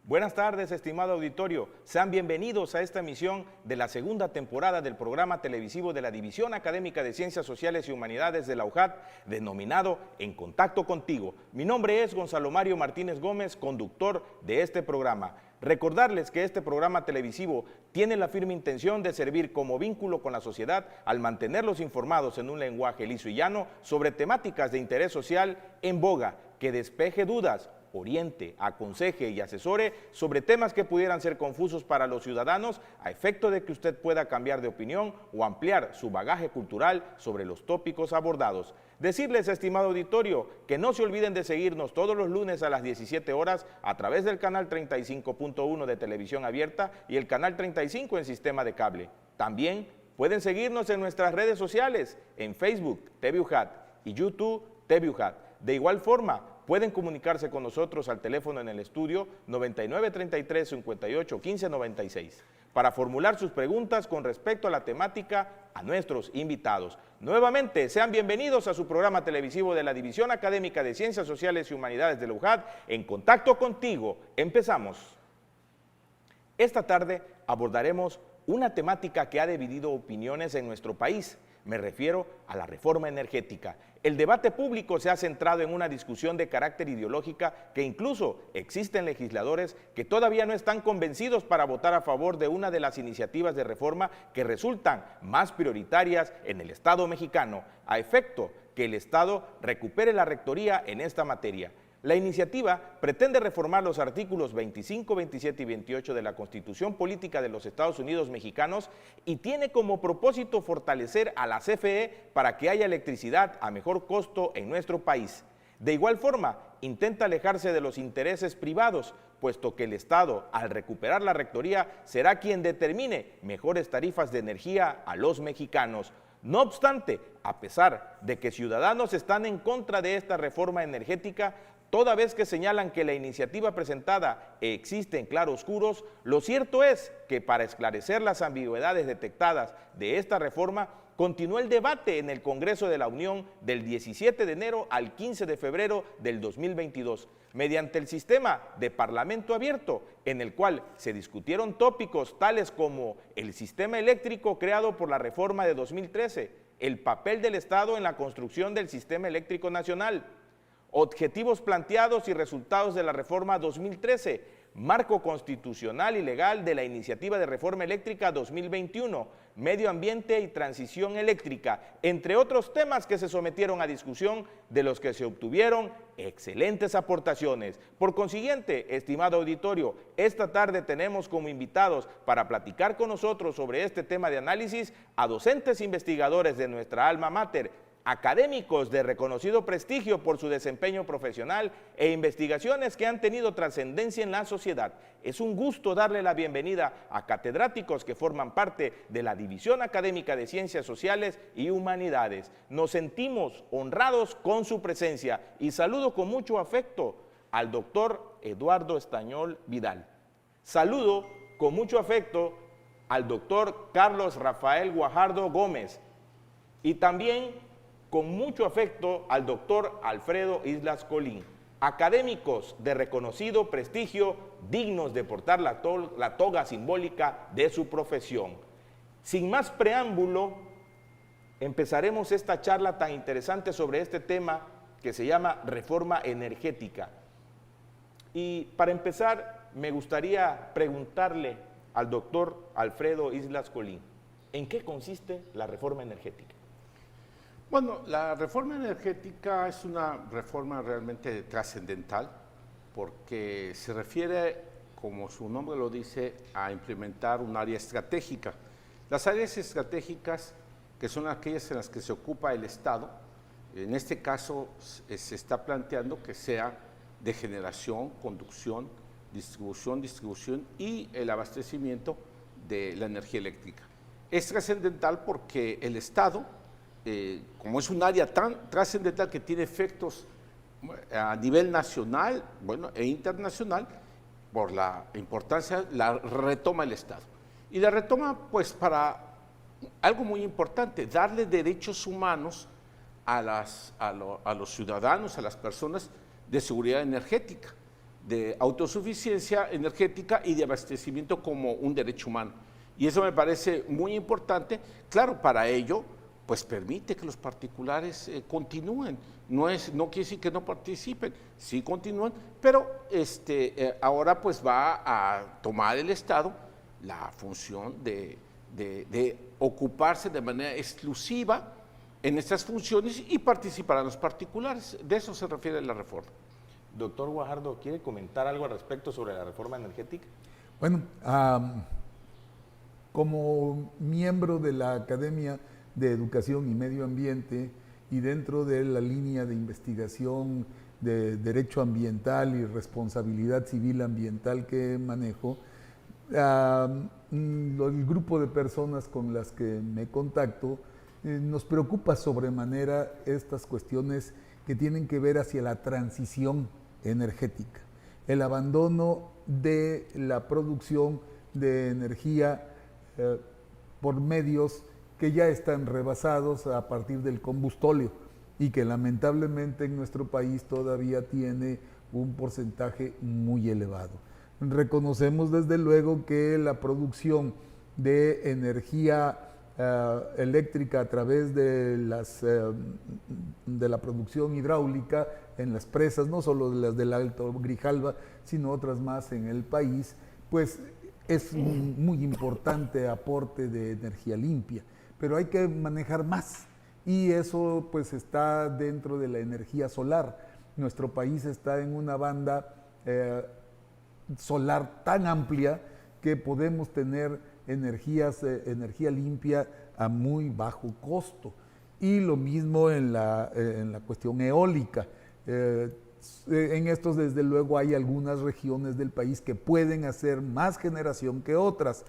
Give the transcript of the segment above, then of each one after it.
Buenas tardes, estimado auditorio. Sean bienvenidos a esta emisión de la segunda temporada del programa televisivo de la División Académica de Ciencias Sociales y Humanidades de la UJAT, denominado En Contacto Contigo. Mi nombre es Gonzalo Mario Martínez Gómez, conductor de este programa. Recordarles que este programa televisivo tiene la firme intención de servir como vínculo con la sociedad al mantenerlos informados en un lenguaje liso y llano sobre temáticas de interés social en boga, que despeje dudas, oriente, aconseje y asesore sobre temas que pudieran ser confusos para los ciudadanos, a efecto de que usted pueda cambiar de opinión o ampliar su bagaje cultural sobre los tópicos abordados. Decirles, estimado auditorio, que no se olviden de seguirnos todos los lunes a las 17 horas a través del canal 35.1 de televisión abierta y el canal 35 en sistema de cable. También pueden seguirnos en nuestras redes sociales, en Facebook, TV UJAT, y YouTube, TV UJAT. De igual forma, pueden comunicarse con nosotros al teléfono en el estudio 9933 58 15 96 para formular sus preguntas con respecto a la temática a nuestros invitados. Nuevamente, sean bienvenidos a su programa televisivo de la División Académica de Ciencias Sociales y Humanidades de la UJAT, En Contacto Contigo. Empezamos. Esta tarde abordaremos una temática que ha dividido opiniones en nuestro país. Me refiero a la reforma energética. El debate público se ha centrado en una discusión de carácter ideológica que incluso existen legisladores que todavía no están convencidos para votar a favor de una de las iniciativas de reforma que resultan más prioritarias en el Estado mexicano, a efecto que el Estado recupere la rectoría en esta materia. La iniciativa pretende reformar los artículos 25, 27 y 28 de la Constitución Política de los Estados Unidos Mexicanos y tiene como propósito fortalecer a la CFE para que haya electricidad a mejor costo en nuestro país. De igual forma, intenta alejarse de los intereses privados, puesto que el Estado, al recuperar la rectoría, será quien determine mejores tarifas de energía a los mexicanos. No obstante, a pesar de que ciudadanos están en contra de esta reforma energética, toda vez que señalan que la iniciativa presentada existe en claroscuros, lo cierto es que para esclarecer las ambigüedades detectadas de esta reforma, continuó el debate en el Congreso de la Unión del 17 de enero al 15 de febrero del 2022, mediante el sistema de Parlamento abierto, en el cual se discutieron tópicos tales como el sistema eléctrico creado por la reforma de 2013, el papel del Estado en la construcción del sistema eléctrico nacional, objetivos planteados y resultados de la reforma 2013, marco constitucional y legal de la iniciativa de reforma eléctrica 2021, medio ambiente y transición eléctrica, entre otros temas que se sometieron a discusión, de los que se obtuvieron excelentes aportaciones. Por consiguiente, estimado auditorio, esta tarde tenemos como invitados para platicar con nosotros sobre este tema de análisis a docentes investigadores de nuestra alma mater, académicos de reconocido prestigio por su desempeño profesional e investigaciones que han tenido trascendencia en la sociedad. Es un gusto darle la bienvenida a catedráticos que forman parte de la División Académica de Ciencias Sociales y Humanidades. Nos sentimos honrados con su presencia y saludo con mucho afecto al doctor Eduardo Estañol Vidal. Saludo con mucho afecto al doctor Carlos Rafael Guajardo Gómez y también con mucho afecto al doctor Alfredo Islas Colín, académicos de reconocido prestigio, dignos de portar la toga simbólica de su profesión. Sin más preámbulo, empezaremos esta charla tan interesante sobre este tema que se llama reforma energética. Y para empezar, me gustaría preguntarle al doctor Alfredo Islas Colín, ¿en qué consiste la reforma energética? Bueno, la reforma energética es una reforma realmente trascendental porque se refiere, como su nombre lo dice, a implementar un área estratégica. Las áreas estratégicas, que son aquellas en las que se ocupa el Estado, en este caso se está planteando que sea de generación, conducción, distribución y el abastecimiento de la energía eléctrica. Es trascendental porque el Estado, como es un área tan trascendental que tiene efectos a nivel nacional, e internacional, por la importancia, la retoma el Estado. Y la retoma, pues, para algo muy importante, darle derechos humanos a los ciudadanos, a las personas de seguridad energética. de autosuficiencia energética y de abastecimiento como un derecho humano. Y eso me parece muy importante. Claro, para ello, pues permite que los particulares continúen. No quiere decir que no participen, sí continúan, pero ahora pues va a tomar el Estado la función de ocuparse de manera exclusiva en estas funciones y participarán los particulares. De eso se refiere la reforma. Doctor Guajardo, ¿quiere comentar algo al respecto sobre la reforma energética? Bueno, como miembro de la Academia de Educación y Medio Ambiente y dentro de la línea de investigación de derecho ambiental y responsabilidad civil ambiental que manejo, el grupo de personas con las que me contacto nos preocupa sobremanera estas cuestiones que tienen que ver hacia la transición energética, el abandono de la producción de energía por medios que ya están rebasados a partir del combustóleo y que lamentablemente en nuestro país todavía tiene un porcentaje muy elevado. Reconocemos desde luego que la producción de energía eléctrica a través de la producción hidráulica en las presas, no solo de las del Alto Grijalva, sino otras más en el país, pues es un muy importante aporte de energía limpia, pero hay que manejar más y eso pues está dentro de la energía solar. Nuestro país está en una banda solar tan amplia que podemos tener energía limpia a muy bajo costo. Y lo mismo en la cuestión eólica. En estos, desde luego, hay algunas regiones del país que pueden hacer más generación que otras,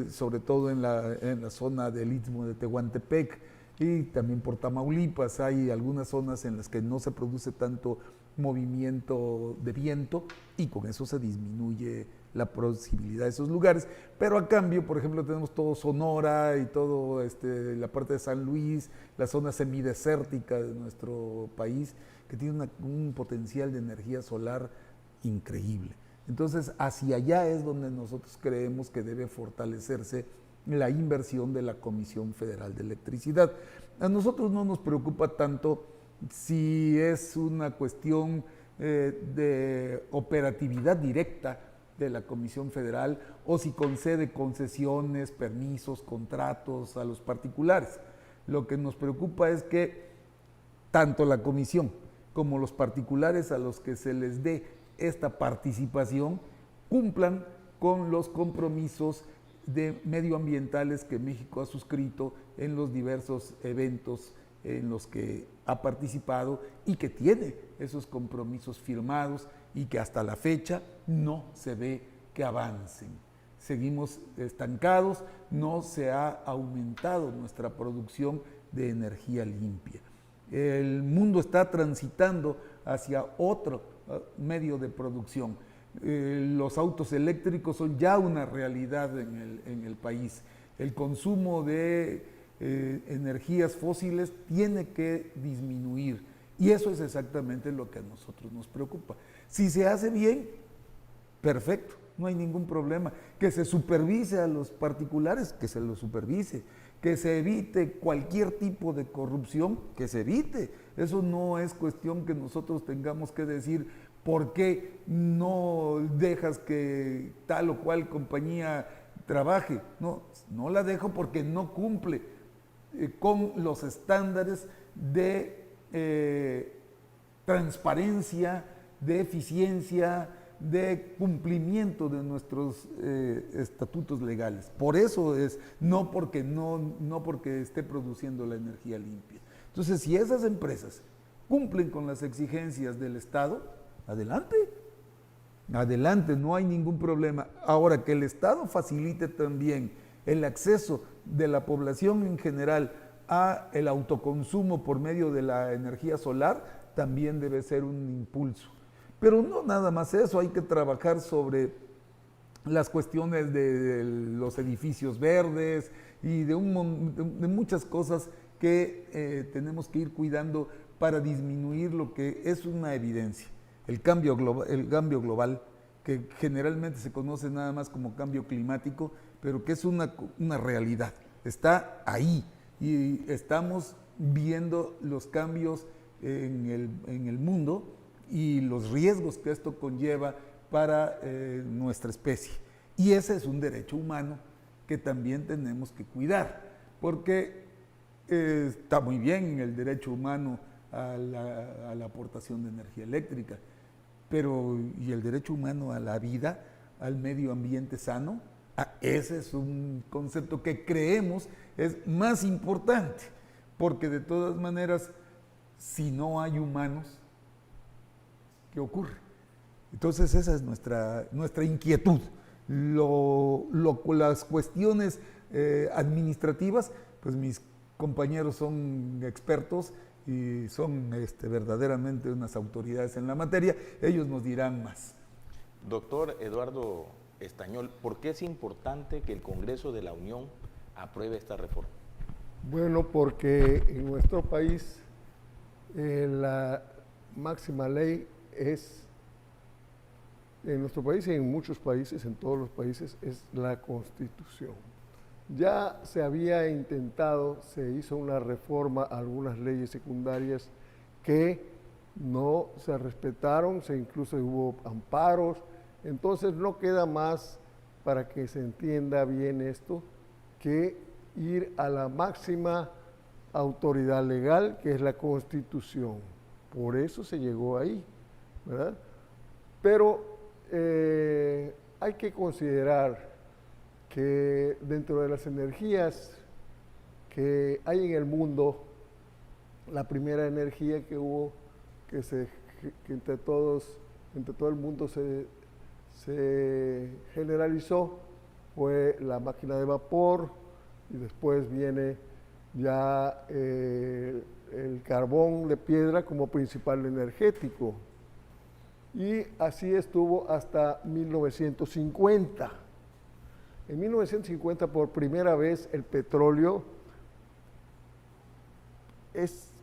sobre todo en la zona del Istmo de Tehuantepec y también por Tamaulipas. Hay algunas zonas en las que no se produce tanto movimiento de viento y con eso se disminuye la posibilidad de esos lugares, pero a cambio, por ejemplo, tenemos todo Sonora y todo la parte de San Luis, la zona semidesértica de nuestro país, que tiene un potencial de energía solar increíble. Entonces, hacia allá es donde nosotros creemos que debe fortalecerse la inversión de la Comisión Federal de Electricidad. A nosotros no nos preocupa tanto si es una cuestión de operatividad directa de la Comisión Federal o si concede concesiones, permisos, contratos a los particulares. Lo que nos preocupa es que tanto la Comisión como los particulares a los que se les dé esta participación cumplan con los compromisos medioambientales que México ha suscrito en los diversos eventos en los que ha participado y que tiene esos compromisos firmados y que hasta la fecha no se ve que avancen. Seguimos estancados, no se ha aumentado nuestra producción de energía limpia. El mundo está transitando hacia otro medio de producción. Los autos eléctricos son ya una realidad en el país. El consumo de energías fósiles tiene que disminuir y eso es exactamente lo que a nosotros nos preocupa. Si se hace bien, perfecto, no hay ningún problema. Que se supervise a los particulares, que se los supervise. Que se evite cualquier tipo de corrupción, que se evite. Eso no es cuestión que nosotros tengamos que decir por qué no dejas que tal o cual compañía trabaje. No la dejo porque no cumple con los estándares de transparencia, de eficiencia, de cumplimiento de nuestros estatutos legales. Por eso es, no porque esté produciendo la energía limpia. Entonces, si esas empresas cumplen con las exigencias del Estado, adelante, no hay ningún problema. Ahora, que el Estado facilite también el acceso de la población en general a el autoconsumo por medio de la energía solar, también debe ser un impulso. Pero no nada más eso, hay que trabajar sobre las cuestiones de los edificios verdes y de muchas cosas que tenemos que ir cuidando para disminuir lo que es una evidencia. el cambio global, que generalmente se conoce nada más como cambio climático, pero que es una realidad, está ahí y estamos viendo los cambios en el mundo y los riesgos que esto conlleva para nuestra especie. Y ese es un derecho humano que también tenemos que cuidar, porque está muy bien el derecho humano a la aportación de energía eléctrica, pero ¿y el derecho humano a la vida, al medio ambiente sano? Ese es un concepto que creemos es más importante, porque de todas maneras, si no hay humanos, ¿qué ocurre? Entonces esa es nuestra inquietud. Las cuestiones administrativas, pues mis compañeros son expertos y son verdaderamente unas autoridades en la materia, ellos nos dirán más. Doctor Eduardo Estañol, ¿por qué es importante que el Congreso de la Unión apruebe esta reforma? Bueno, porque en nuestro país la máxima ley es, en nuestro país y en muchos países, en todos los países, es la Constitución. Ya se había intentado, se hizo una reforma a algunas leyes secundarias que no se respetaron, incluso hubo amparos, entonces no queda más, para que se entienda bien esto, que ir a la máxima autoridad legal, que es la Constitución. Por eso se llegó ahí, ¿verdad? Pero hay que considerar que dentro de las energías que hay en el mundo, la primera energía que hubo, que entre todo el mundo se generalizó, fue la máquina de vapor, y después viene ya el carbón de piedra como principal energético. Y así estuvo hasta 1950. En 1950, por primera vez, el petróleo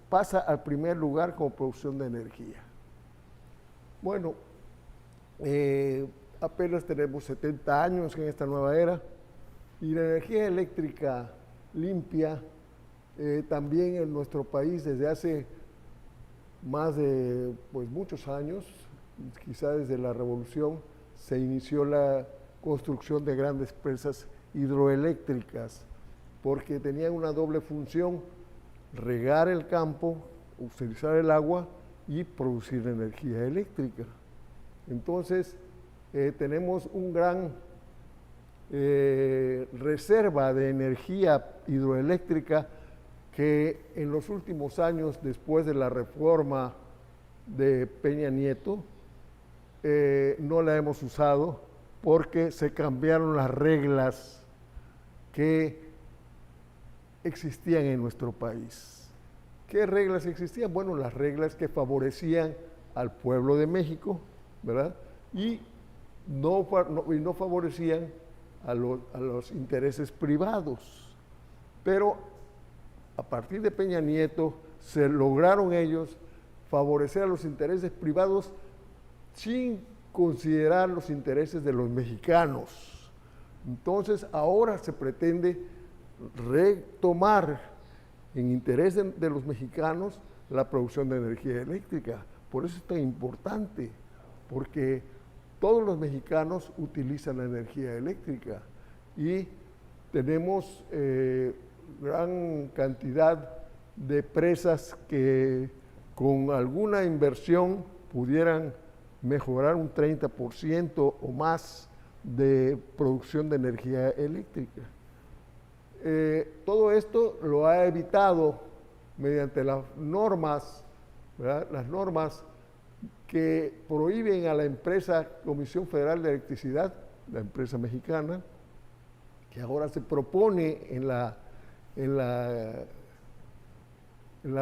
pasa al primer lugar como producción de energía. Bueno, apenas tenemos 70 años en esta nueva era, y la energía eléctrica limpia también en nuestro país desde hace más de muchos años, quizá desde la revolución, se inició la construcción de grandes presas hidroeléctricas, porque tenían una doble función: regar el campo, utilizar el agua y producir energía eléctrica. Entonces, tenemos un gran reserva de energía hidroeléctrica que en los últimos años, después de la reforma de Peña Nieto, no la hemos usado porque se cambiaron las reglas que existían en nuestro país. ¿Qué reglas existían? Bueno, las reglas que favorecían al pueblo de México, ¿verdad? Y no favorecían a los intereses privados. Pero a partir de Peña Nieto se lograron ellos favorecer a los intereses privados sin considerar los intereses de los mexicanos. Entonces ahora se pretende retomar en interés de los mexicanos la producción de energía eléctrica. Por eso es tan importante, porque todos los mexicanos utilizan la energía eléctrica y tenemos gran cantidad de presas que con alguna inversión pudieran mejorar un 30% o más de producción de energía eléctrica. Todo esto lo ha evitado mediante las normas, ¿verdad? Las normas que prohíben a la empresa Comisión Federal de Electricidad, la empresa mexicana, que ahora se propone en la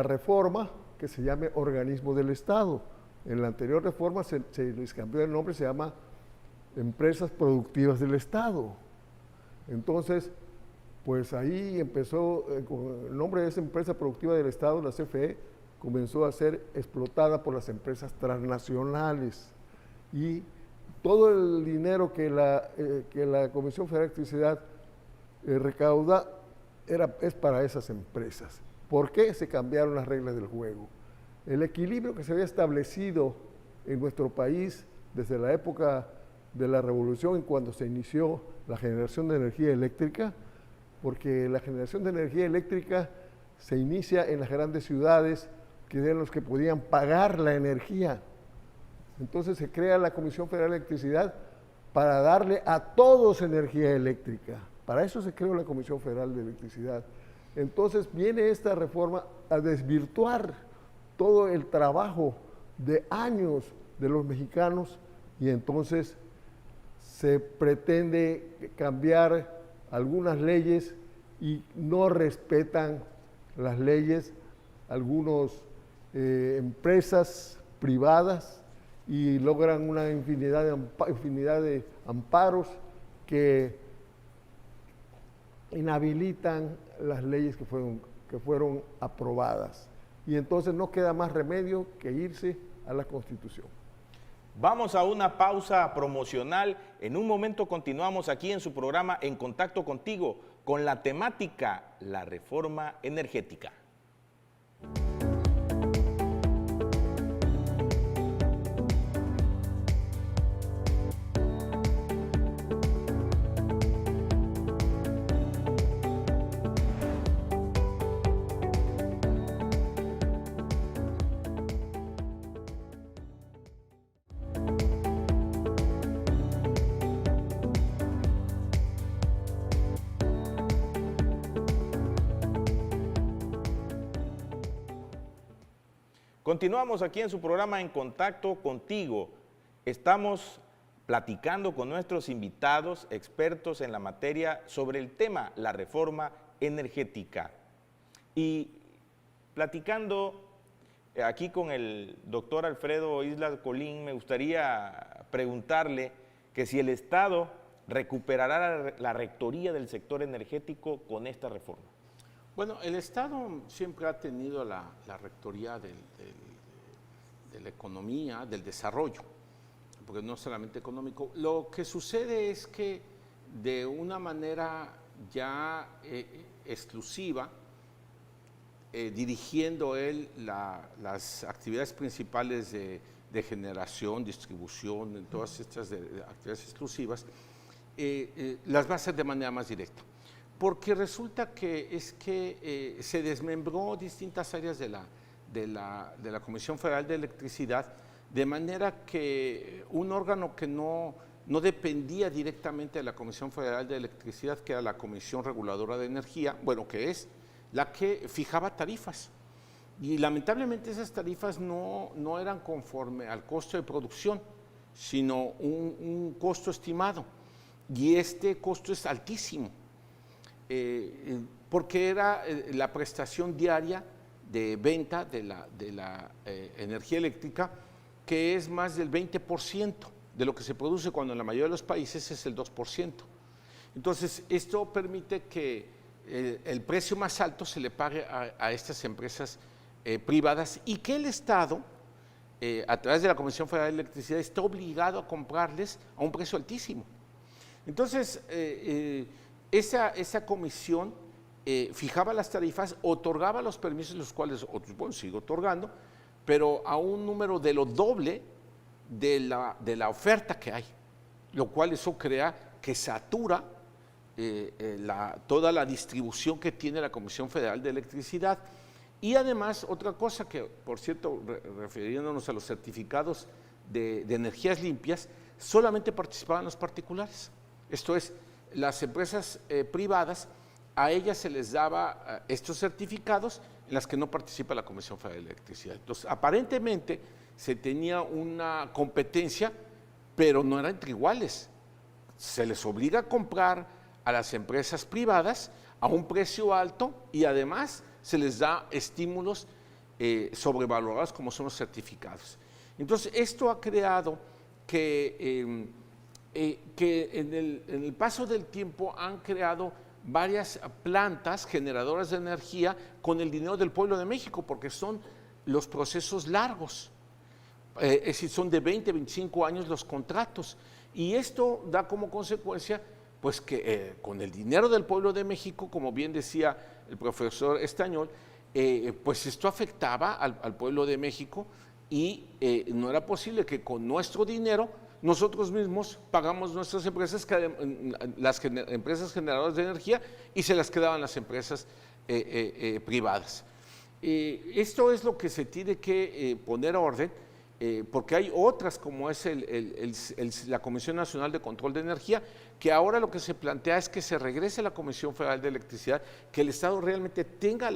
reforma que se llame organismo del Estado. En la anterior reforma se les cambió el nombre, se llama Empresas Productivas del Estado. Entonces, pues ahí empezó, con el nombre de esa empresa productiva del Estado, la CFE, comenzó a ser explotada por las empresas transnacionales y todo el dinero que la Comisión Federal de Electricidad recauda es para esas empresas. ¿Por qué se cambiaron las reglas del juego? El equilibrio que se había establecido en nuestro país desde la época de la Revolución, cuando se inició la generación de energía eléctrica, porque la generación de energía eléctrica se inicia en las grandes ciudades, que eran los que podían pagar la energía. Entonces se crea la Comisión Federal de Electricidad para darle a todos energía eléctrica. Para eso se creó la Comisión Federal de Electricidad. Entonces viene esta reforma a desvirtuar todo el trabajo de años de los mexicanos y entonces se pretende cambiar algunas leyes y no respetan las leyes algunas empresas privadas y logran una infinidad de amparos que inhabilitan las leyes que fueron aprobadas. Y entonces no queda más remedio que irse a la Constitución. Vamos a una pausa promocional. En un momento continuamos aquí en su programa En Contacto Contigo con la temática La Reforma Energética. Continuamos aquí en su programa En Contacto Contigo. Estamos platicando con nuestros invitados, expertos en la materia, sobre el tema, la reforma energética. Y platicando aquí con el doctor Alfredo Islas Colín, me gustaría preguntarle que si el Estado recuperará la rectoría del sector energético con esta reforma. Bueno, el Estado siempre ha tenido la rectoría de la economía, del desarrollo, porque no es solamente económico. Lo que sucede es que de una manera ya exclusiva, dirigiendo él las actividades principales de generación, distribución, en todas estas actividades exclusivas, las va a hacer de manera más directa. Porque resulta que se desmembró distintas áreas de la Comisión Federal de Electricidad, de manera que un órgano que no dependía directamente de la Comisión Federal de Electricidad, que era la Comisión Reguladora de Energía, bueno, que es la que fijaba tarifas. Y lamentablemente esas tarifas no eran conforme al costo de producción, sino un costo estimado. Y este costo es altísimo. Porque era la prestación diaria de venta de la energía eléctrica, que es más del 20% de lo que se produce, cuando en la mayoría de los países es el 2%. Entonces, esto permite que el precio más alto se le pague a estas empresas privadas y que el Estado, a través de la Comisión Federal de Electricidad, está obligado a comprarles a un precio altísimo. Entonces, esa comisión fijaba las tarifas, otorgaba los permisos, los cuales, bueno, sigue otorgando, pero a un número de lo doble de la oferta que hay, lo cual eso crea que satura toda la distribución que tiene la Comisión Federal de Electricidad. Y además, otra cosa que, por cierto, refiriéndonos a los certificados de energías limpias, solamente participaban los particulares. Esto es, las empresas privadas, a ellas se les daba estos certificados en las que no participa la Comisión Federal de Electricidad. Entonces, aparentemente se tenía una competencia, pero no era entre iguales. Se les obliga a comprar a las empresas privadas a un precio alto y además se les da estímulos sobrevalorados como son los certificados. Entonces, esto ha creado que en el paso del tiempo han creado varias plantas generadoras de energía con el dinero del pueblo de México, porque son los procesos largos. Es decir, son de 20, 25 años los contratos. Y esto da como consecuencia, pues que con el dinero del pueblo de México, como bien decía el profesor Estañol, pues esto afectaba al pueblo de México y no era posible que con nuestro dinero nosotros mismos pagamos nuestras empresas, las empresas generadoras de energía, y se las quedaban las empresas privadas. Esto es lo que se tiene que poner orden, porque hay otras, como es la Comisión Nacional de Control de Energía, que ahora lo que se plantea es que se regrese a la Comisión Federal de Electricidad, que el Estado realmente tenga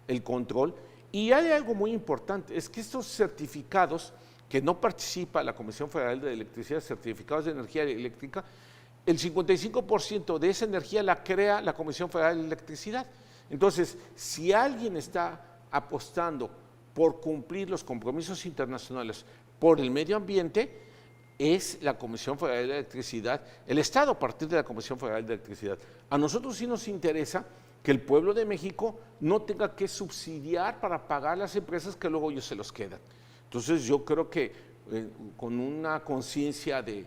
el control. Y hay algo muy importante, es que estos certificados que no participa la Comisión Federal de Electricidad, certificados de energía eléctrica, el 55% de esa energía la crea la Comisión Federal de Electricidad. Entonces, si alguien está apostando por cumplir los compromisos internacionales por el medio ambiente, es la Comisión Federal de Electricidad, el Estado a partir de la Comisión Federal de Electricidad. A nosotros sí nos interesa que el pueblo de México no tenga que subsidiar para pagar las empresas que luego ellos se los quedan. Entonces yo creo que con una conciencia de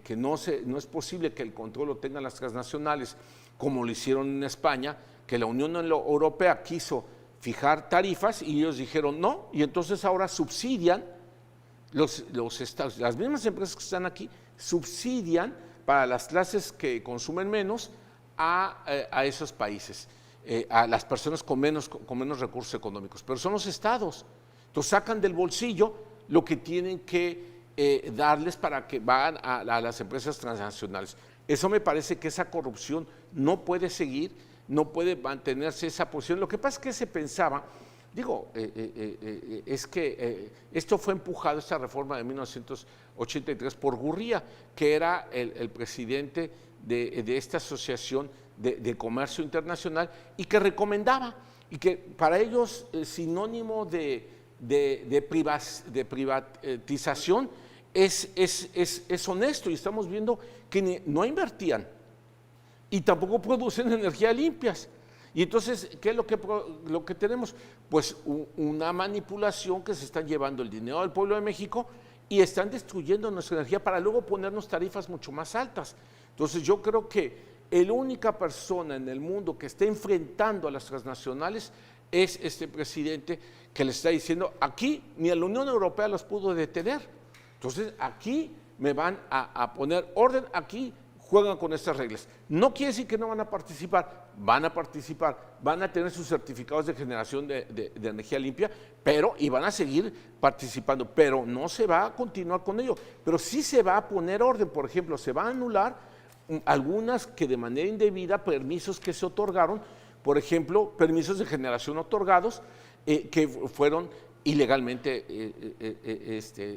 que no es posible que el control lo tengan las transnacionales, como lo hicieron en España, que la Unión Europea quiso fijar tarifas y ellos dijeron no, y entonces ahora subsidian, los estados, las mismas empresas que están aquí, subsidian para las clases que consumen menos a esos países, a las personas con menos recursos económicos, pero son los estados. Entonces sacan del bolsillo lo que tienen que darles para que vayan a las empresas transnacionales. Eso me parece que esa corrupción no puede seguir, no puede mantenerse esa posición. Lo que pasa es que se pensaba, es que esto fue empujado, esta reforma de 1983, por Gurría, que era el presidente de esta asociación de comercio internacional, y que recomendaba, y que para ellos sinónimo de privatización es honesto, y estamos viendo que no invertían y tampoco producen energía limpias. Y entonces, ¿qué es lo que tenemos? Pues una manipulación, que se están llevando el dinero del pueblo de México y están destruyendo nuestra energía para luego ponernos tarifas mucho más altas. Entonces yo creo que la única persona en el mundo que está enfrentando a las transnacionales es este presidente, que le está diciendo, aquí ni la Unión Europea los pudo detener, entonces aquí me van a poner orden, aquí juegan con estas reglas. No quiere decir que no van a participar, van a tener sus certificados de generación de energía limpia, y van a seguir participando, pero no se va a continuar con ello, pero sí se va a poner orden. Por ejemplo, se va a anular algunas que de manera indebida, permisos que se otorgaron, por ejemplo, permisos de generación otorgados que fueron ilegalmente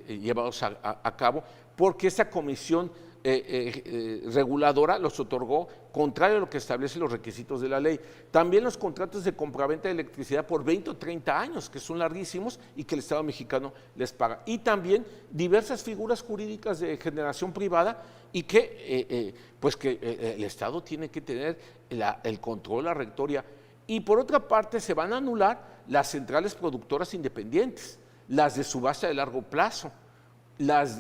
llevados a cabo, porque esa comisión reguladora los otorgó contrario a lo que establecen los requisitos de la ley. También los contratos de compraventa de electricidad por 20 o 30 años, que son larguísimos y que el Estado mexicano les paga. Y también diversas figuras jurídicas de generación privada, y que el Estado tiene que tener el control, la rectoría. Y por otra parte se van a anular las centrales productoras independientes, las de subasta de largo plazo, las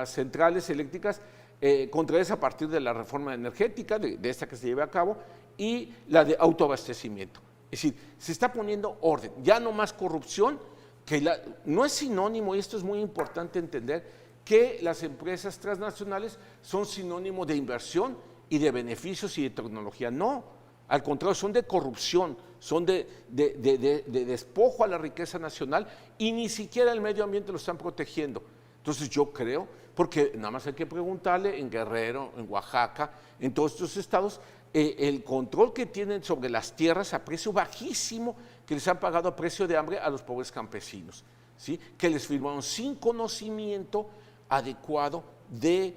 centrales eléctricas contraídas a partir de la reforma energética, de esta que se lleve a cabo, y la de autoabastecimiento. Es decir, se está poniendo orden, ya no más corrupción, no es sinónimo, y esto es muy importante entender, que las empresas transnacionales son sinónimo de inversión y de beneficios y de tecnología. No, al contrario, son de corrupción, son de despojo a la riqueza nacional, y ni siquiera el medio ambiente lo están protegiendo. Entonces yo creo, porque nada más hay que preguntarle en Guerrero, en Oaxaca, en todos estos estados, el control que tienen sobre las tierras a precio bajísimo, que les han pagado a precio de hambre a los pobres campesinos, ¿sí? Que les firmaron sin conocimiento adecuado de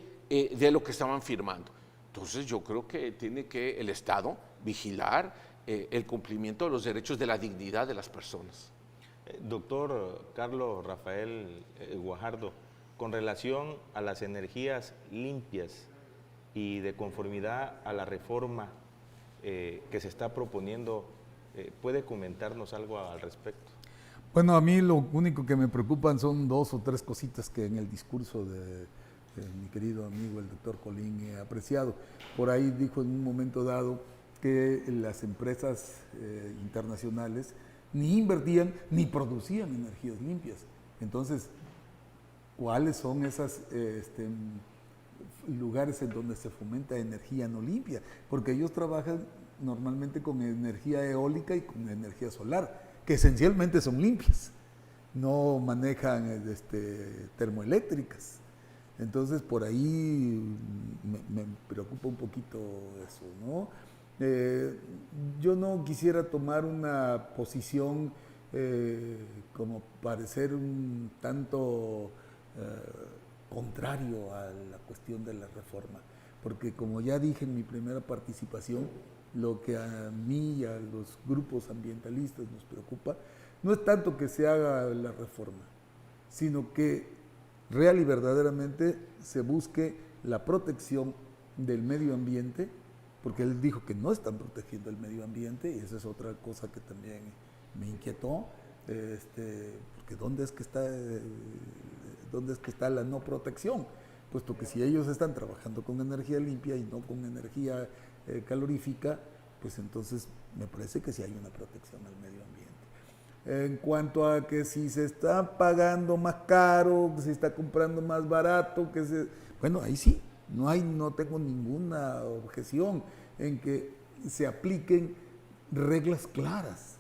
lo que estaban firmando. Entonces yo creo que tiene que el Estado vigilar el cumplimiento de los derechos, de la dignidad de las personas. Doctor Carlos Rafael Guajardo, con relación a las energías limpias y de conformidad a la reforma que se está proponiendo ¿Puede comentarnos algo al respecto? Bueno, a mí lo único que me preocupan son 2 o 3 cositas que en el discurso de mi querido amigo el doctor Colín he apreciado. Por ahí dijo en un momento dado que las empresas internacionales ni invertían ni producían energías limpias. Entonces, ¿cuáles son esos lugares en donde se fomenta energía no limpia? Porque ellos trabajan normalmente con energía eólica y con energía solar, que esencialmente son limpias, no manejan termoeléctricas. Entonces por ahí me preocupa un poquito eso, ¿no? Yo no quisiera tomar una posición como parecer un tanto contrario a la cuestión de la reforma, porque como ya dije en mi primera participación, lo que a mí y a los grupos ambientalistas nos preocupa no es tanto que se haga la reforma, sino que real y verdaderamente se busque la protección del medio ambiente, porque él dijo que no están protegiendo el medio ambiente, y esa es otra cosa que también me inquietó, porque ¿dónde es que está la no protección? Puesto que si ellos están trabajando con energía limpia y no con energía calorífica, pues entonces me parece que sí hay una protección al medio ambiente. En cuanto a que si se está pagando más caro, que se está comprando más barato, bueno, ahí sí, no tengo ninguna objeción en que se apliquen reglas claras,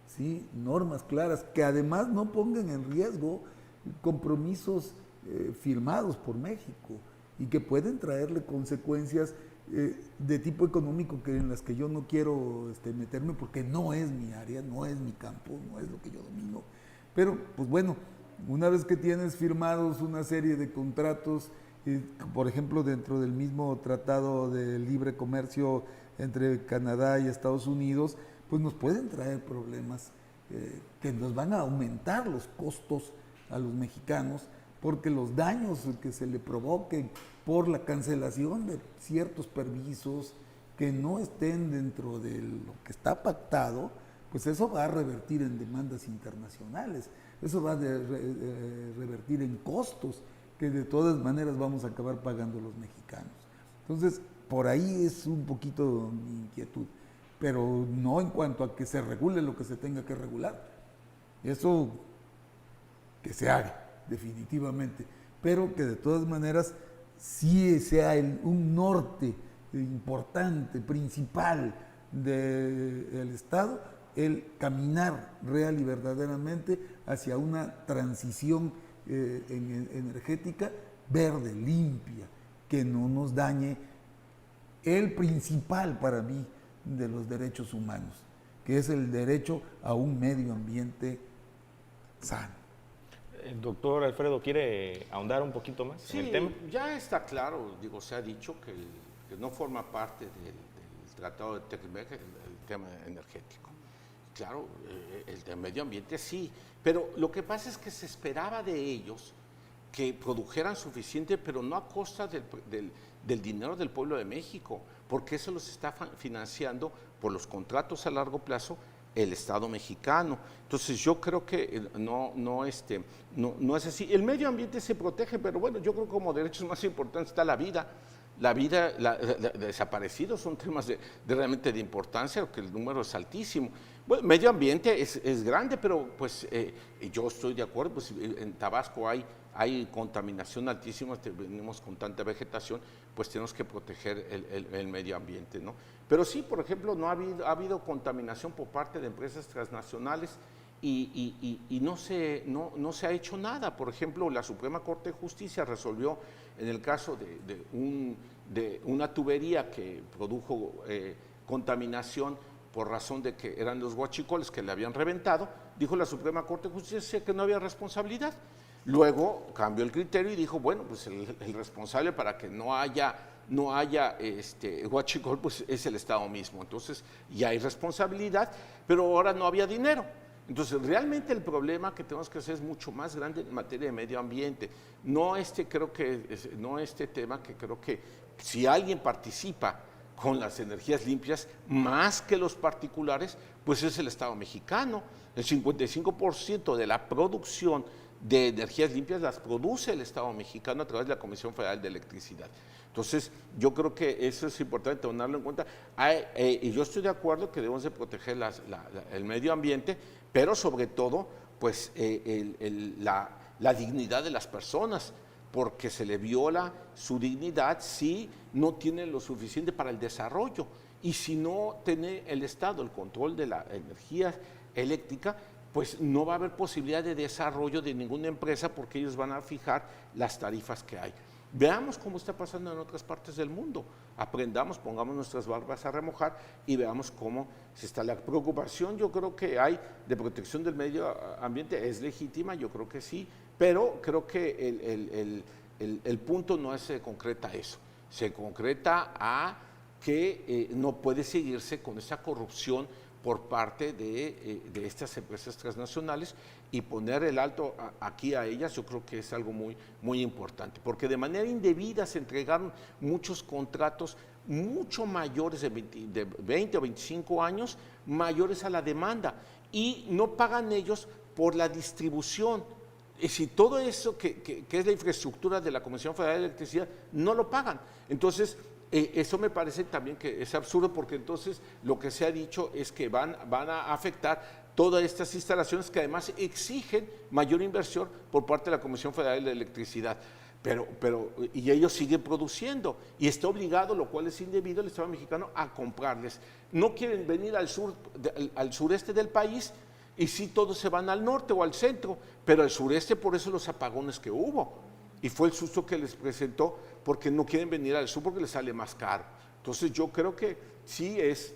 ¿sí? Normas claras, que además no pongan en riesgo compromisos firmados por México y que pueden traerle consecuencias de tipo económico en las que yo no quiero meterme porque no es mi área, no es mi campo, no es lo que yo domino. Pero, pues bueno, una vez que tienes firmados una serie de contratos, por ejemplo, dentro del mismo Tratado de Libre Comercio entre Canadá y Estados Unidos, pues nos pueden traer problemas que nos van a aumentar los costos a los mexicanos, porque los daños que se le provoquen por la cancelación de ciertos permisos que no estén dentro de lo que está pactado, pues eso va a revertir en demandas internacionales, eso va a revertir en costos que de todas maneras vamos a acabar pagando los mexicanos. Entonces, por ahí es un poquito mi inquietud, pero no en cuanto a que se regule lo que se tenga que regular. Eso que se haga, definitivamente, pero que de todas maneras sí sea un norte importante, principal del Estado, el caminar real y verdaderamente hacia una transición energética verde, limpia, que no nos dañe el principal para mí de los derechos humanos, que es el derecho a un medio ambiente sano. Doctor Alfredo, ¿quiere ahondar un poquito más en el tema? Ya está claro, se ha dicho que no forma parte del Tratado de Tequimec el tema energético. Claro, el del medio ambiente sí, pero lo que pasa es que se esperaba de ellos que produjeran suficiente, pero no a costa del dinero del pueblo de México, porque eso los está financiando por los contratos a largo plazo el Estado mexicano. Entonces yo creo que no es así. El medio ambiente se protege, pero bueno, yo creo que como derechos más importantes está la vida. La vida, desaparecidos son temas realmente de importancia, porque el número es altísimo. Bueno, el medio ambiente es grande, pero pues yo estoy de acuerdo, pues en Tabasco hay contaminación altísima, venimos con tanta vegetación, pues tenemos que proteger el medio ambiente, ¿no? Pero sí, por ejemplo, no ha habido contaminación por parte de empresas transnacionales y no se ha hecho nada. Por ejemplo, la Suprema Corte de Justicia resolvió en el caso de una tubería que produjo contaminación por razón de que eran los huachicoles que le habían reventado, dijo la Suprema Corte de Justicia que no había responsabilidad. Luego cambió el criterio y dijo, bueno, pues el responsable para que no haya huachicol, pues es el Estado mismo. Entonces ya hay responsabilidad, pero ahora no había dinero. Entonces realmente el problema que tenemos que hacer es mucho más grande en materia de medio ambiente. No este tema que creo que si alguien participa con las energías limpias, más que los particulares, pues es el Estado mexicano. El 55% de la producción de energías limpias las produce el Estado mexicano a través de la Comisión Federal de Electricidad. Entonces, yo creo que eso es importante tomarlo en cuenta. Y yo estoy de acuerdo que debemos de proteger el medio ambiente, pero sobre todo, pues, la dignidad de las personas, porque se le viola su dignidad si no tiene lo suficiente para el desarrollo. Y si no tiene el Estado el control de la energía eléctrica, pues no va a haber posibilidad de desarrollo de ninguna empresa, porque ellos van a fijar las tarifas que hay. Veamos cómo está pasando en otras partes del mundo. Aprendamos, pongamos nuestras barbas a remojar y veamos cómo se está. La preocupación, yo creo que hay de protección del medio ambiente, es legítima, yo creo que sí, pero creo que el punto no se concreta a eso, se concreta a que no puede seguirse con esa corrupción por parte de estas empresas transnacionales, y poner el alto aquí a ellas, yo creo que es algo muy, muy importante, porque de manera indebida se entregaron muchos contratos mucho mayores de 20 o 25 años, mayores a la demanda, y no pagan ellos por la distribución. Y si todo eso que es la infraestructura de la Comisión Federal de Electricidad no lo pagan, entonces eso me parece también que es absurdo, porque entonces lo que se ha dicho es que van a afectar todas estas instalaciones que además exigen mayor inversión por parte de la Comisión Federal de Electricidad. Y ellos siguen produciendo, y está obligado, lo cual es indebido, el Estado mexicano a comprarles. No quieren venir al sureste del país, y sí todos se van al norte o al centro, pero al sureste, por eso los apagones que hubo. Y fue el susto que les presentó, porque no quieren venir al sur porque les sale más caro. Entonces yo creo que sí es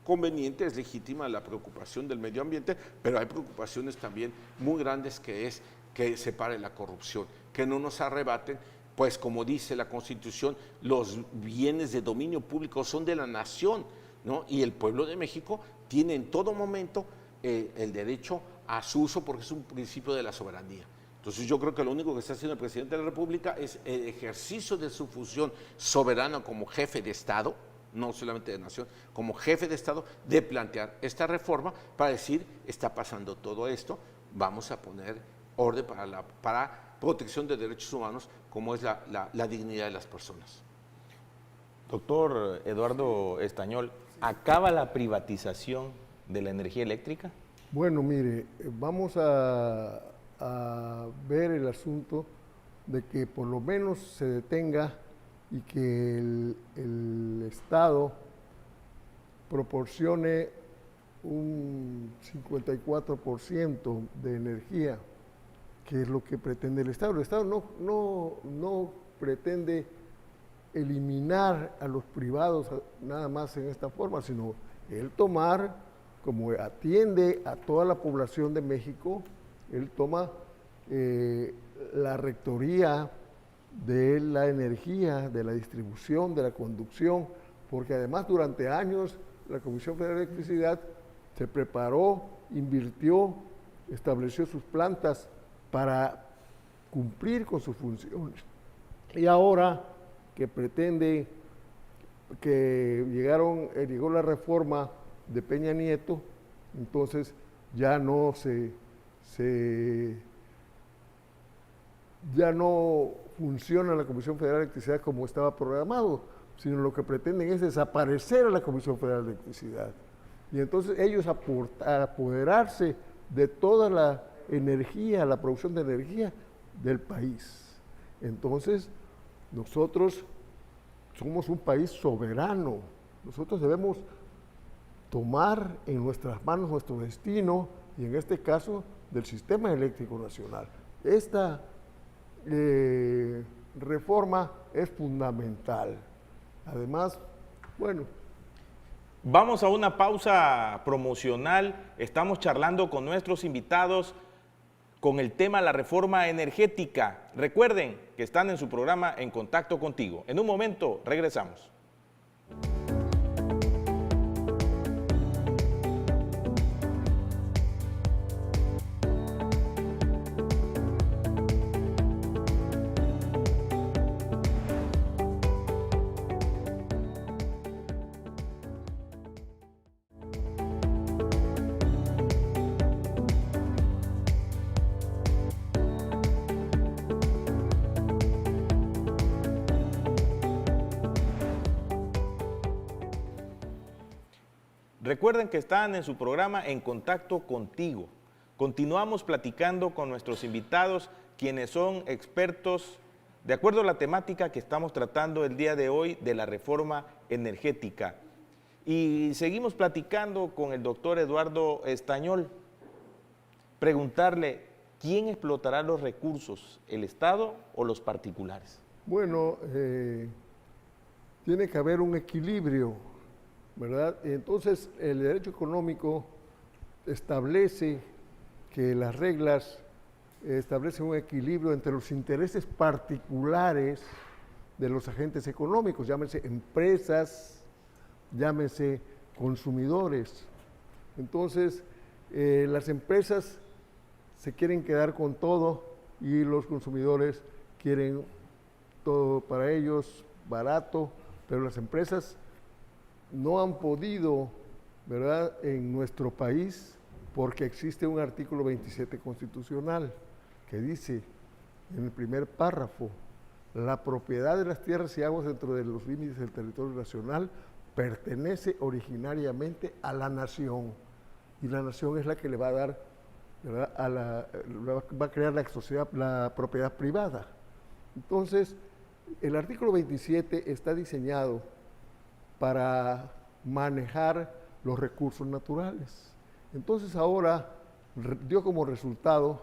conveniente, es legítima la preocupación del medio ambiente, pero hay preocupaciones también muy grandes, que es que se pare la corrupción, que no nos arrebaten, pues como dice la Constitución, los bienes de dominio público son de la nación, ¿no? Y el pueblo de México tiene en todo momento el derecho a su uso, porque es un principio de la soberanía. Entonces yo creo que lo único que está haciendo el presidente de la República es el ejercicio de su función soberana como jefe de Estado, no solamente de nación, como jefe de Estado, de plantear esta reforma para decir, está pasando todo esto, vamos a poner orden para protección de derechos humanos, como es la dignidad de las personas. Doctor Eduardo Estañol, ¿acaba la privatización de la energía eléctrica? Bueno, mire, vamos a ver el asunto de que por lo menos se detenga y que el Estado proporcione un 54% de energía, que es lo que pretende el Estado. El Estado no pretende eliminar a los privados nada más en esta forma, sino el tomar, como atiende a toda la población de México, él toma la rectoría de la energía, de la distribución, de la conducción, porque además durante años la Comisión Federal de Electricidad se preparó, invirtió, estableció sus plantas para cumplir con sus funciones. Y ahora que pretende, que llegó la reforma de Peña Nieto, entonces ya no ya no funciona la Comisión Federal de Electricidad como estaba programado, sino lo que pretenden es desaparecer a la Comisión Federal de Electricidad. Y entonces ellos apoderarse de toda la energía, la producción de energía del país. Entonces, nosotros somos un país soberano. Nosotros debemos tomar en nuestras manos nuestro destino, y en este caso del Sistema Eléctrico Nacional. Esta reforma es fundamental. Además, bueno. Vamos a una pausa promocional. Estamos charlando con nuestros invitados con el tema la reforma energética. Recuerden que están en su programa En Contacto Contigo. En un momento regresamos. Recuerden que están en su programa En Contacto Contigo. Continuamos platicando con nuestros invitados, quienes son expertos de acuerdo a la temática que estamos tratando el día de hoy de la reforma energética. Y seguimos platicando con el doctor Eduardo Estañol. Preguntarle, ¿quién explotará los recursos, el Estado o los particulares? Bueno, tiene que haber un equilibrio, ¿verdad? Entonces, el derecho económico establece que las reglas establecen un equilibrio entre los intereses particulares de los agentes económicos, llámense empresas, llámense consumidores. Entonces, las empresas se quieren quedar con todo y los consumidores quieren todo para ellos, barato, pero las empresas no han podido, ¿verdad?, en nuestro país, porque existe un artículo 27 constitucional que dice en el primer párrafo, la propiedad de las tierras y aguas dentro de los límites del territorio nacional pertenece originariamente a la nación, y la nación es la que le va a dar, ¿verdad?, va a crear la sociedad, la propiedad privada. Entonces, el artículo 27 está diseñado para manejar los recursos naturales. Entonces ahora dio como resultado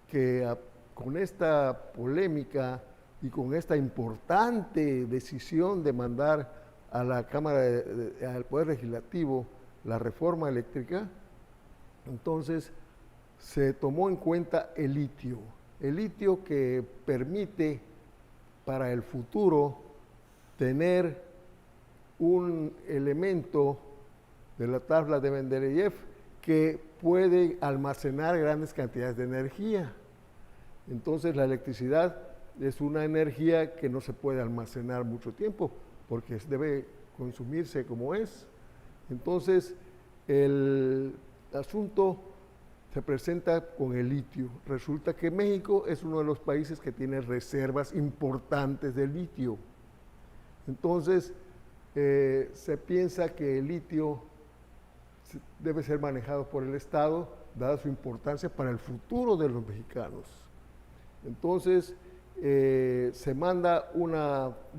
que con esta polémica y con esta importante decisión de mandar a la Cámara, al Poder Legislativo, la reforma eléctrica, entonces se tomó en cuenta el litio que permite para el futuro tener un elemento de la tabla de Mendeleev que puede almacenar grandes cantidades de energía. Entonces la electricidad es una energía que no se puede almacenar mucho tiempo porque debe consumirse como es. Entonces el asunto se presenta con el litio. Resulta que México es uno de los países que tiene reservas importantes de litio. Entonces, se piensa que el litio debe ser manejado por el Estado, dada su importancia para el futuro de los mexicanos. Entonces, se manda un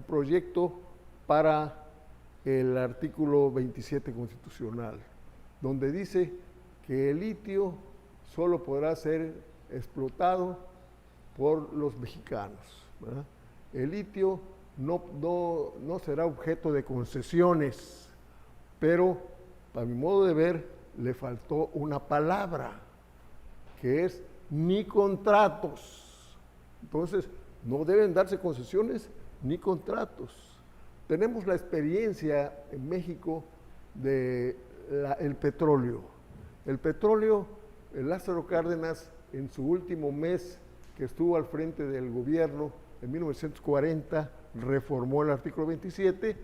proyecto para el artículo 27 constitucional, donde dice que el litio solo podrá ser explotado por los mexicanos, ¿verdad? El litio no será objeto de concesiones, pero a mi modo de ver le faltó una palabra, que es ni contratos. Entonces, no deben darse concesiones ni contratos. Tenemos la experiencia en México del petróleo. El petróleo, Lázaro Cárdenas, en su último mes que estuvo al frente del gobierno, en 1940, reformó el artículo 27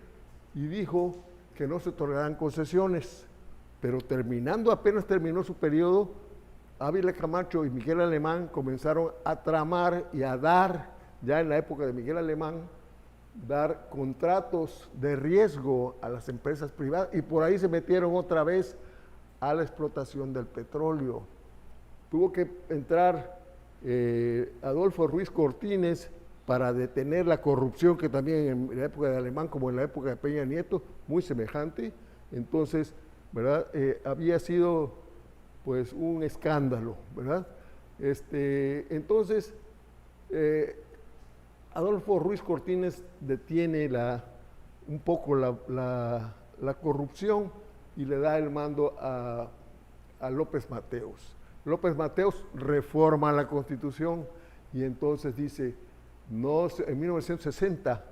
y dijo que no se otorgarán concesiones, pero apenas terminó su periodo, Ávila Camacho y Miguel Alemán comenzaron a tramar y a dar, ya en la época de Miguel Alemán, dar contratos de riesgo a las empresas privadas, y por ahí se metieron otra vez a la explotación del petróleo. Tuvo que entrar Adolfo Ruiz Cortines para detener la corrupción, que también en la época de Alemán, como en la época de Peña Nieto, muy semejante. Entonces, ¿verdad? Había sido pues un escándalo, ¿verdad? Entonces, Adolfo Ruiz Cortines detiene un poco la corrupción y le da el mando a López Mateos. López Mateos reforma la Constitución y entonces dice, en 1960,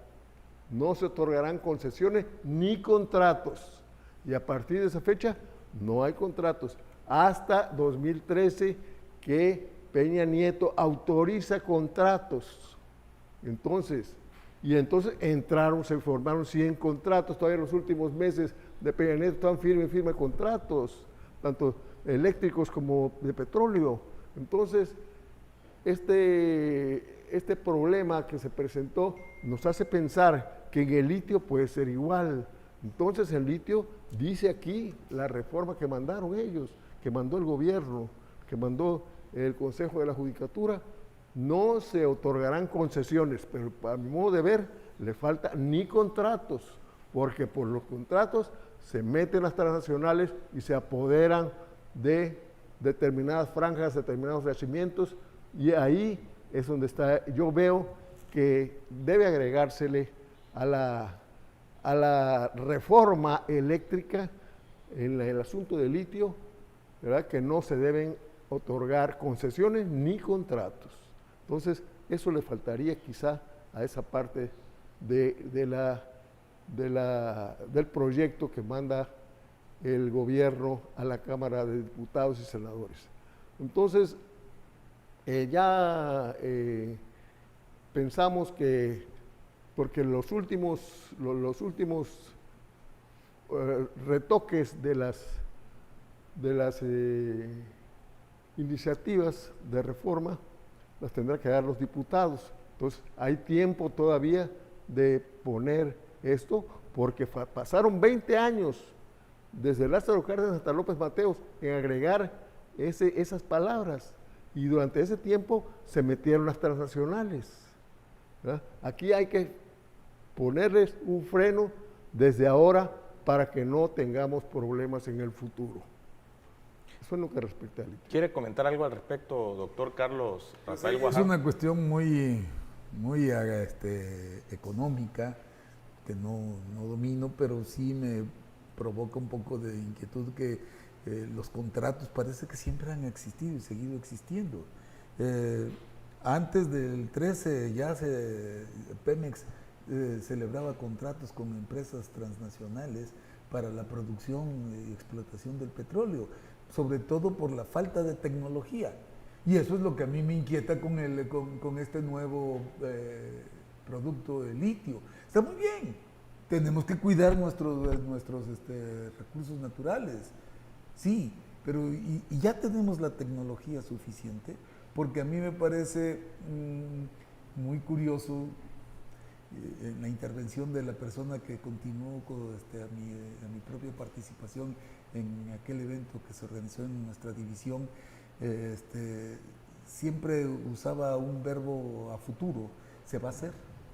no se otorgarán concesiones ni contratos. Y a partir de esa fecha, no hay contratos. Hasta 2013, que Peña Nieto autoriza contratos. Entonces se formaron 100 contratos. Todavía en los últimos meses de Peña Nieto están firme contratos, tanto eléctricos como de petróleo. Entonces, este problema que se presentó nos hace pensar que en el litio puede ser igual. Entonces el litio, dice aquí la reforma que mandaron ellos, que mandó el gobierno, que mandó el Consejo de la Judicatura, no se otorgarán concesiones, pero a mi modo de ver, le falta ni contratos, porque por los contratos se meten las transnacionales y se apoderan de determinadas franjas, determinados yacimientos, y ahí es donde está, yo veo que debe agregársele a la reforma eléctrica en el asunto del litio, ¿verdad? Que no se deben otorgar concesiones ni contratos. Entonces, eso le faltaría quizá a esa parte del proyecto que manda el gobierno a la Cámara de Diputados y Senadores. Entonces, pensamos que, porque los últimos retoques de las iniciativas de reforma las tendrán que dar los diputados. Entonces, hay tiempo todavía de poner esto, porque pasaron 20 años desde Lázaro Cárdenas hasta López Mateos en agregar esas palabras, y durante ese tiempo se metieron las transnacionales, ¿verdad? Aquí hay que ponerles un freno desde ahora para que no tengamos problemas en el futuro. Eso es lo que respecta al litio. ¿Quiere comentar algo al respecto, doctor Carlos Rafael Es Wahab? una cuestión muy económica que no domino, pero sí me provoca un poco de inquietud que los contratos parece que siempre han existido y seguido existiendo. Antes del 13 Pemex celebraba contratos con empresas transnacionales para la producción y explotación del petróleo, sobre todo por la falta de tecnología. Y eso es lo que a mí me inquieta con este nuevo producto de litio. Está muy bien, tenemos que cuidar nuestros recursos naturales, sí, pero y ya tenemos la tecnología suficiente, porque a mí me parece muy curioso en la intervención de la persona que continuó a mi propia participación en aquel evento que se organizó en nuestra división. Siempre usaba un verbo a futuro: se va a hacer,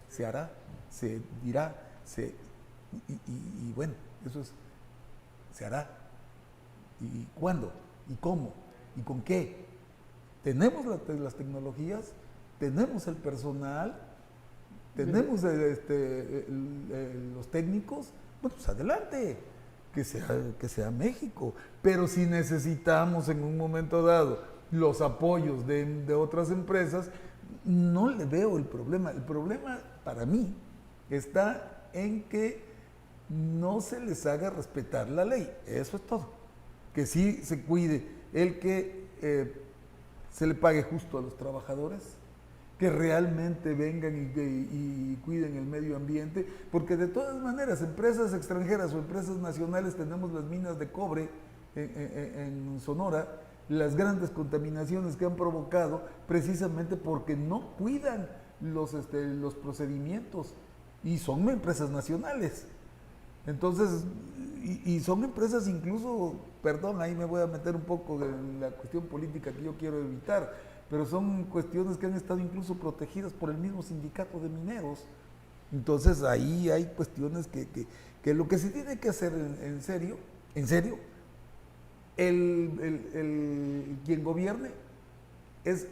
se hará, se dirá, y bueno, eso es, se hará. ¿Y cuándo? ¿Y cómo? ¿Y con qué? Tenemos las tecnologías, tenemos el personal, tenemos los técnicos. Bueno, pues adelante, que sea México. Pero si necesitamos en un momento dado los apoyos de otras empresas, no le veo el problema. El problema para mí está en que no se les haga respetar la ley. Eso es todo. Que sí se cuide el que se le pague justo a los trabajadores, que realmente vengan y cuiden el medio ambiente, porque de todas maneras, empresas extranjeras o empresas nacionales, tenemos las minas de cobre en Sonora, las grandes contaminaciones que han provocado precisamente porque no cuidan los procedimientos, y son empresas nacionales. Entonces, y son empresas incluso, perdón, ahí me voy a meter un poco en la cuestión política que yo quiero evitar, pero son cuestiones que han estado incluso protegidas por el mismo sindicato de mineros. Entonces ahí hay cuestiones que lo que se tiene que hacer en serio, quien gobierne, es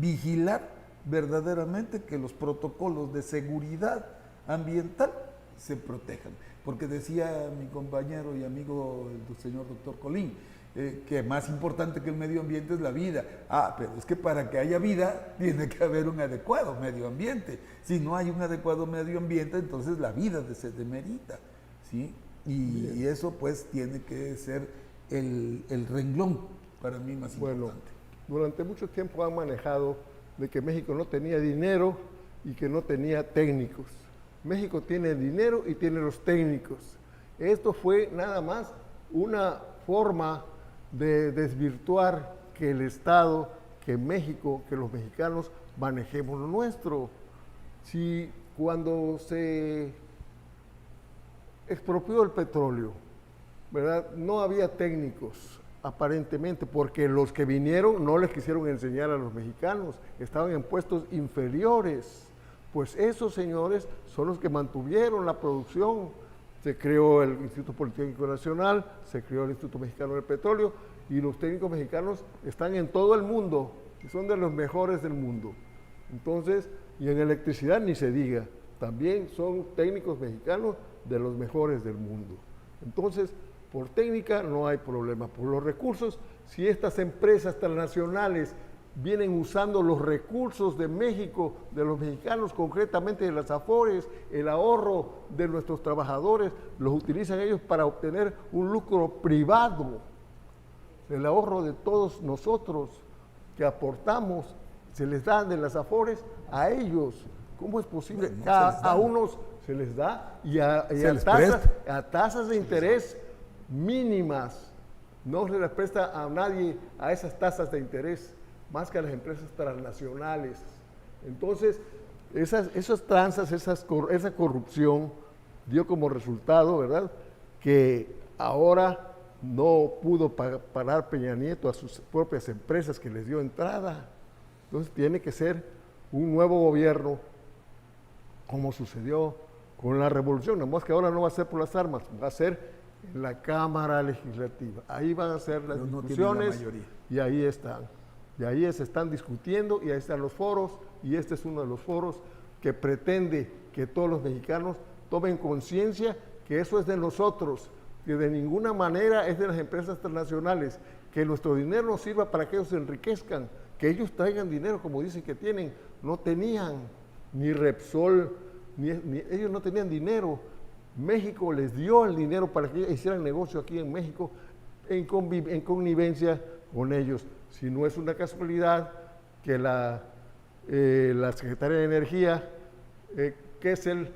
vigilar verdaderamente que los protocolos de seguridad ambiental se protejan. Porque decía mi compañero y amigo el señor doctor Colín, que más importante que el medio ambiente es la vida. Pero es que para que haya vida tiene que haber un adecuado medio ambiente. Si no hay un adecuado medio ambiente, entonces la vida se demerita, ¿sí? Y eso pues tiene que ser el renglón para mí más importante. Durante mucho tiempo han manejado de que México no tenía dinero y que no tenía técnicos. México tiene dinero y tiene los técnicos. Esto fue nada más una forma de desvirtuar que el Estado, que México, que los mexicanos manejemos lo nuestro. Si cuando se expropió el petróleo, ¿verdad? No había técnicos, aparentemente, porque los que vinieron no les quisieron enseñar a los mexicanos, estaban en puestos inferiores. Pues esos señores son los que mantuvieron la producción. Se creó el Instituto Politécnico Nacional, se creó el Instituto Mexicano del Petróleo, y los técnicos mexicanos están en todo el mundo, y son de los mejores del mundo. Entonces, y en electricidad ni se diga, también son técnicos mexicanos de los mejores del mundo. Entonces, por técnica no hay problema. Por los recursos, si estas empresas transnacionales vienen usando los recursos de México, de los mexicanos, concretamente de las Afores, el ahorro de nuestros trabajadores, los utilizan ellos para obtener un lucro privado. El ahorro de todos nosotros que aportamos, se les da de las Afores a ellos. ¿Cómo es posible? No A unos se les da y a tasas de interés mínimas. No se les presta a nadie a esas tasas de interés, más que a las empresas transnacionales. Entonces, esas tranzas, esa corrupción dio como resultado, ¿verdad?, que ahora no pudo parar Peña Nieto a sus propias empresas que les dio entrada. Entonces tiene que ser un nuevo gobierno, como sucedió con la revolución, nada más que ahora no va a ser por las armas, va a ser en la Cámara Legislativa. Ahí van a ser las discusiones y ahí están. Y ahí se están discutiendo y ahí están los foros, y este es uno de los foros que pretende que todos los mexicanos tomen conciencia que eso es de nosotros, que de ninguna manera es de las empresas transnacionales, que nuestro dinero no sirva para que ellos se enriquezcan, que ellos traigan dinero como dicen que tienen. No tenían ni Repsol, ellos no tenían dinero. México les dio el dinero para que hicieran negocio aquí en México en connivencia con ellos. Si no es una casualidad que la Secretaría de Energía, Kessel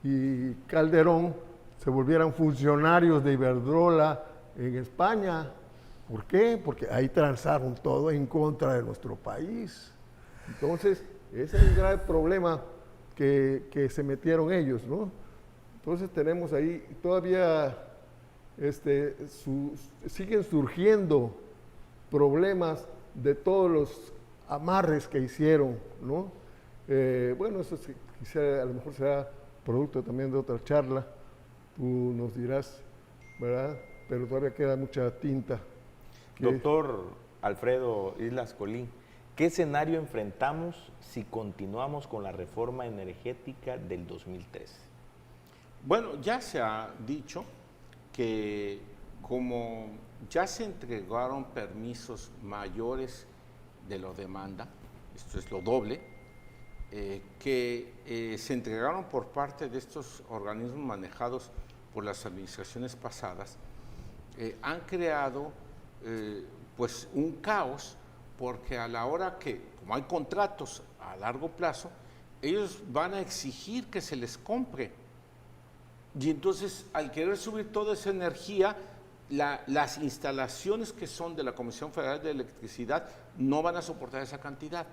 y Calderón se volvieran funcionarios de Iberdrola en España. ¿Por qué? Porque ahí transaron todo en contra de nuestro país. Entonces, ese es el grave problema que se metieron ellos, ¿no? Entonces tenemos ahí todavía siguen surgiendo problemas de todos los amarres que hicieron, ¿no? Bueno, eso quizá a lo mejor será producto también de otra charla, tú nos dirás, ¿verdad? Pero todavía queda mucha tinta. Doctor Alfredo Islas Colín, ¿qué escenario enfrentamos si continuamos con la reforma energética del 2003? Bueno, ya se ha dicho que como ya se entregaron permisos mayores de lo demanda, esto es lo doble, que se entregaron por parte de estos organismos manejados por las administraciones pasadas, han creado pues un caos, porque a la hora que, como hay contratos a largo plazo, ellos van a exigir que se les compre. Y entonces, al querer subir toda esa energía, las instalaciones que son de la Comisión Federal de Electricidad no van a soportar esa cantidad.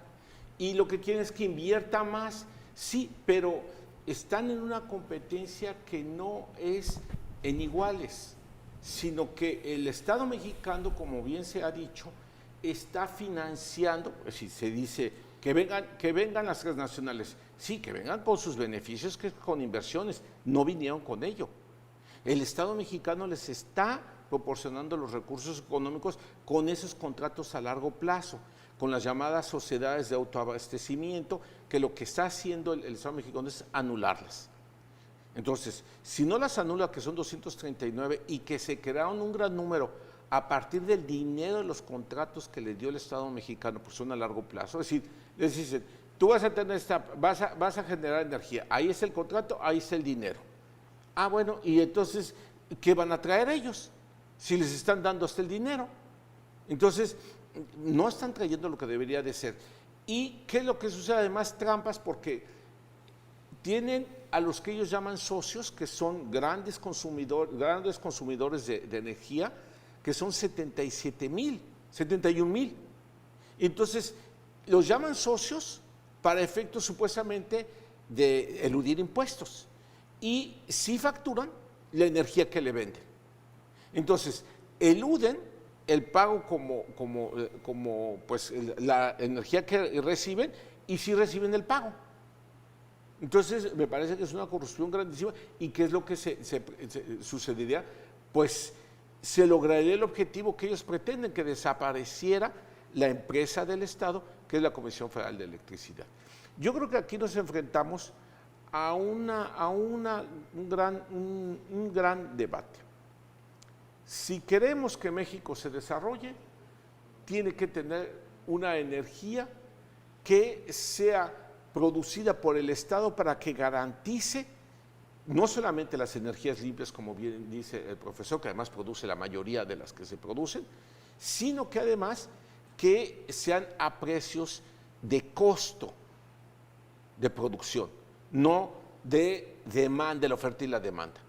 Y lo que quieren es que invierta más, sí, pero están en una competencia que no es en iguales, sino que el Estado mexicano, como bien se ha dicho, está financiando, si se dice que vengan las transnacionales, sí, que vengan con sus beneficios, que con inversiones, no vinieron con ello. El Estado mexicano les está proporcionando los recursos económicos con esos contratos a largo plazo, con las llamadas sociedades de autoabastecimiento, que lo que está haciendo el Estado mexicano es anularlas. Entonces, si no las anula, que son 239, y que se crearon un gran número a partir del dinero de los contratos que le dio el Estado mexicano, pues son a largo plazo, es decir, les dicen, tú vas a tener vas a generar energía, ahí es el contrato, ahí es el dinero. Ah, bueno, y entonces, ¿qué van a traer ellos? Si les están dando hasta el dinero. Entonces, no están trayendo lo que debería de ser. ¿Y qué es lo que sucede? Además, trampas, porque tienen a los que ellos llaman socios, que son grandes consumidores de energía, que son 71,000. Entonces, los llaman socios para efectos supuestamente de eludir impuestos y sí facturan la energía que le venden. Entonces, eluden el pago como pues, la energía que reciben y sí reciben el pago. Entonces, me parece que es una corrupción grandísima. ¿Y qué es lo que sucedería? Pues se lograría el objetivo que ellos pretenden, que desapareciera la empresa del Estado, que es la Comisión Federal de Electricidad. Yo creo que aquí nos enfrentamos a un gran debate. Si queremos que México se desarrolle, tiene que tener una energía que sea producida por el Estado para que garantice no solamente las energías limpias, como bien dice el profesor, que además produce la mayoría de las que se producen, sino que además que sean a precios de costo de producción, no de demanda, de la oferta y la demanda.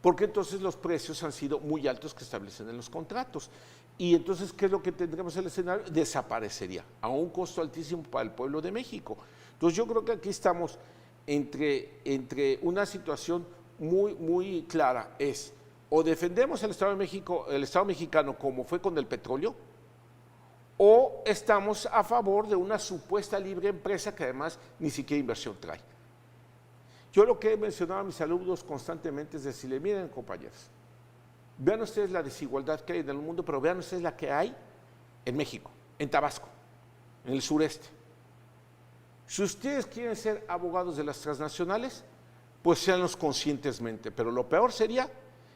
Porque entonces los precios han sido muy altos que establecen en los contratos. Y entonces, ¿qué es lo que tendremos en el escenario? Desaparecería a un costo altísimo para el pueblo de México. Entonces, yo creo que aquí estamos entre una situación muy clara. Es, o defendemos el Estado de México, el Estado mexicano como fue con el petróleo, o estamos a favor de una supuesta libre empresa que además ni siquiera inversión trae. Yo lo que he mencionado a mis alumnos constantemente es decirle, miren compañeros, vean ustedes la desigualdad que hay en el mundo, pero vean ustedes la que hay en México, en Tabasco, en el sureste. Si ustedes quieren ser abogados de las transnacionales, pues seanlos conscientemente, pero lo peor sería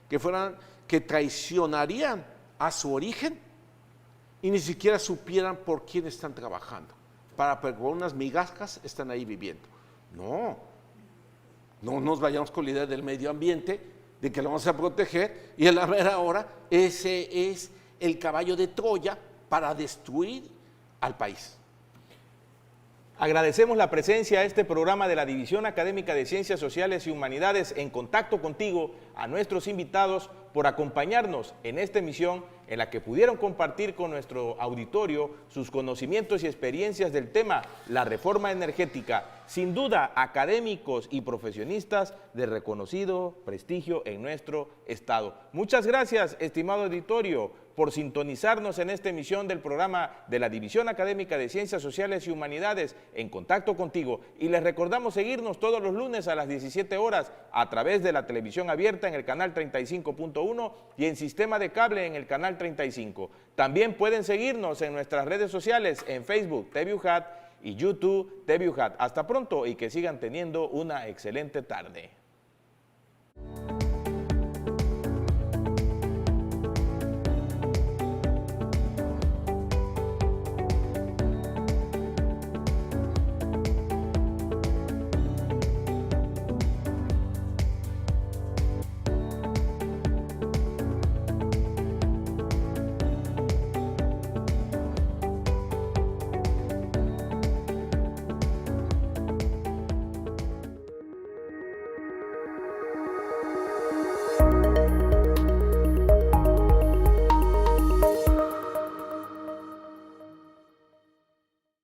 que traicionarían a su origen y ni siquiera supieran por quién están trabajando, para por unas migajas están ahí viviendo. No nos vayamos con la idea del medio ambiente, de que lo vamos a proteger, y a la mera hora ese es el caballo de Troya para destruir al país. Agradecemos la presencia a este programa de la División Académica de Ciencias Sociales y Humanidades en Contacto Contigo, a nuestros invitados por acompañarnos en esta emisión en la que pudieron compartir con nuestro auditorio sus conocimientos y experiencias del tema, la reforma energética, sin duda académicos y profesionistas de reconocido prestigio en nuestro estado. Muchas gracias, estimado auditorio, por sintonizarnos en esta emisión del programa de la División Académica de Ciencias Sociales y Humanidades en Contacto Contigo, y les recordamos seguirnos todos los lunes a las 17 horas a través de la televisión abierta en el canal 35.1 y en sistema de cable en el canal 35. También pueden seguirnos en nuestras redes sociales en Facebook TVUJAT y YouTube TVUJAT. Hasta pronto y que sigan teniendo una excelente tarde.